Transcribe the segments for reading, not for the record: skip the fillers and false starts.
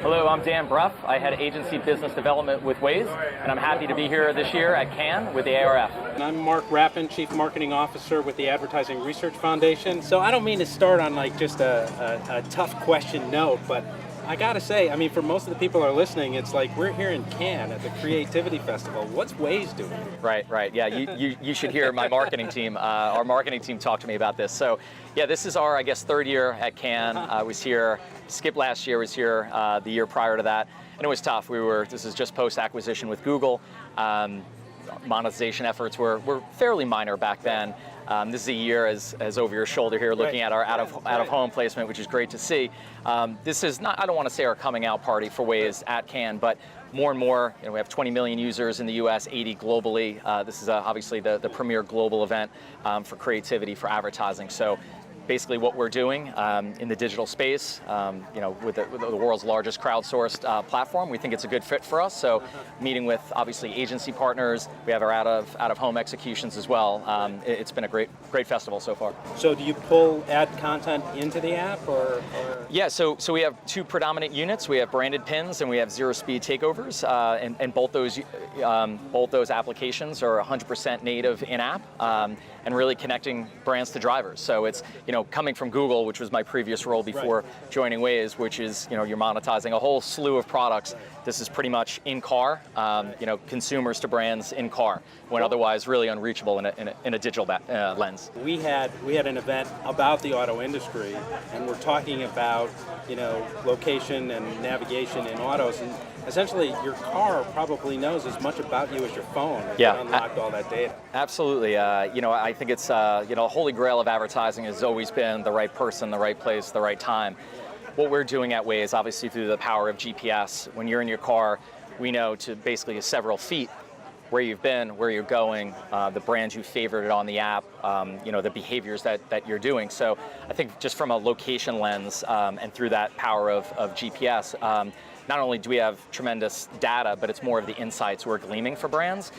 Hello, I'm Dan Brough. I head agency business development with Waze, and I'm happy to be here this year at Cannes with the ARF. And I'm Mark Rappin, Chief Marketing Officer with the Advertising Research Foundation. So I don't mean to start on like just a tough question note, but I gotta say, I mean, for most of the people who are listening, it's like we're here in Cannes at the Creativity Festival. What's Waze doing? Right. Yeah, you should hear my marketing team. Our marketing team talked to me about this. So, yeah, this is our, I guess, third year at Cannes. I was here. Skip last year was here. The year prior to that, and it was tough. This is just post-acquisition with Google. Monetization efforts were fairly minor back then. This is a year as over your shoulder here, looking at our out of home placement, which is great to see. This is not, I don't want to say our coming out party for Waze at Cannes, but more and more, we have 20 million users in the US, 80 globally. This is obviously the premier global event for creativity, for advertising. So basically what we're doing in the digital space, with the world's largest crowdsourced platform, we think it's a good fit for us. So meeting with obviously agency partners, we have our out of home executions as well. It's been a great festival so far. So do you pull ad content into the app or? Yeah, so we have two predominant units. We have branded pins and we have zero speed takeovers, and both those applications are 100% native in-app, and really connecting brands to drivers. So it's, coming from Google, which was my previous role before joining Waze, which is, you're monetizing a whole slew of products. This is pretty much in-car, consumers to brands in-car, when otherwise really unreachable in a digital lens. We had an event about the auto industry, and we're talking about, location and navigation in autos, and essentially your car probably knows as much about you as your phone if it unlocked all that data. Absolutely. I think it's, the holy grail of advertising has always been the right person, the right place, the right time. What we're doing at Waze, obviously through the power of GPS, when you're in your car, we know to basically several feet where you've been, where you're going, the brands you favorited on the app, the behaviors that you're doing. So I think just from a location lens and through that power of GPS, not only do we have tremendous data, but it's more of the insights we're gleaming for brands,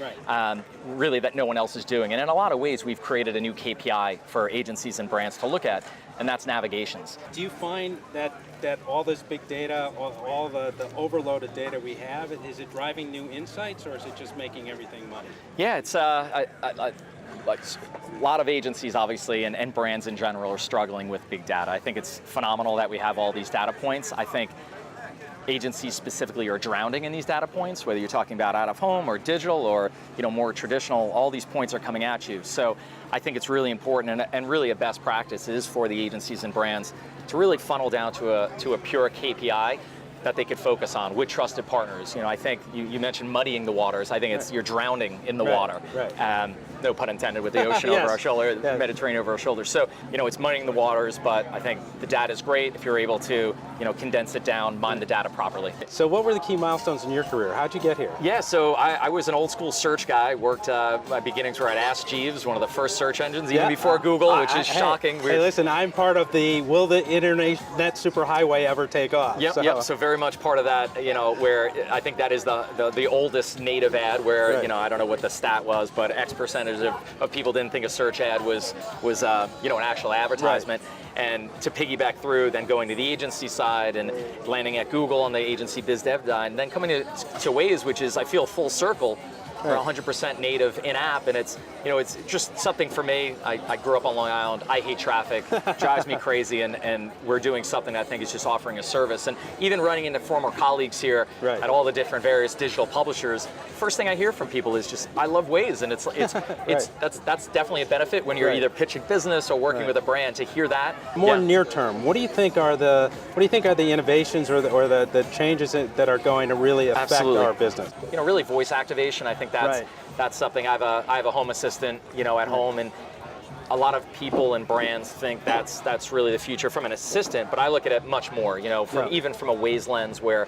really that no one else is doing. And in a lot of ways, we've created a new KPI for agencies and brands to look at, and that's navigations. Do you find that all this big data, all the overloaded data we have, is it driving new insights, or is it just making everything money? Yeah, it's like a lot of agencies, obviously, and brands in general are struggling with big data. I think it's phenomenal that we have all these data points. I think agencies specifically are drowning in these data points, whether you're talking about out of home or digital or more traditional, all these points are coming at you. So I think it's really important and really a best practice is for the agencies and brands to really funnel down to a pure KPI that they could focus on with trusted partners. I think you mentioned muddying the waters. I think it's you're drowning in the water. No pun intended with the ocean over our shoulder, the Mediterranean over our shoulders. So, it's muddying the waters, but I think the data is great if you're able to, condense it down, mine the data properly. So what were the key milestones in your career? How'd you get here? Yeah, so I was an old school search guy. Worked, my beginnings were at Ask Jeeves, one of the first search engines, even before Google, which is shocking. Hey, listen, I'm part of the will the internet superhighway ever take off? Yep, so very much part of that, where I think that is the oldest native ad where, I don't know what the stat was, but X percentage of people didn't think a search ad was an actual advertisement. And to piggyback through, then going to the agency side and landing at Google on the agency biz dev side, and then coming to Waze, which is, I feel, full circle. We're 100% native in-app, and it's just something for me. I grew up on Long Island. I hate traffic. Drives me crazy, and we're doing something that I think is just offering a service. And even running into former colleagues here at all the different various digital publishers, first thing I hear from people is just, I love Waze, and that's definitely a benefit when you're either pitching business or working with a brand to hear that. More near term, what do you think are the innovations or the changes that are going to really affect our business? Really voice activation. I think that's something. I have a home assistant, at home, and a lot of people and brands think that's really the future from an assistant. But I look at it much more, even from a Waze lens, where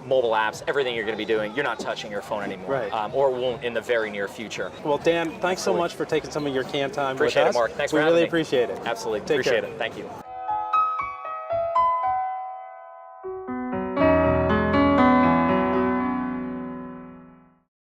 mobile apps, everything you're going to be doing, you're not touching your phone anymore, or won't in the very near future. Well, Dan, thanks so much for taking some of your Cannes time with us. Appreciate it, Mark. Thanks for having me. We really appreciate it. Absolutely. Take appreciate care. it. Thank you.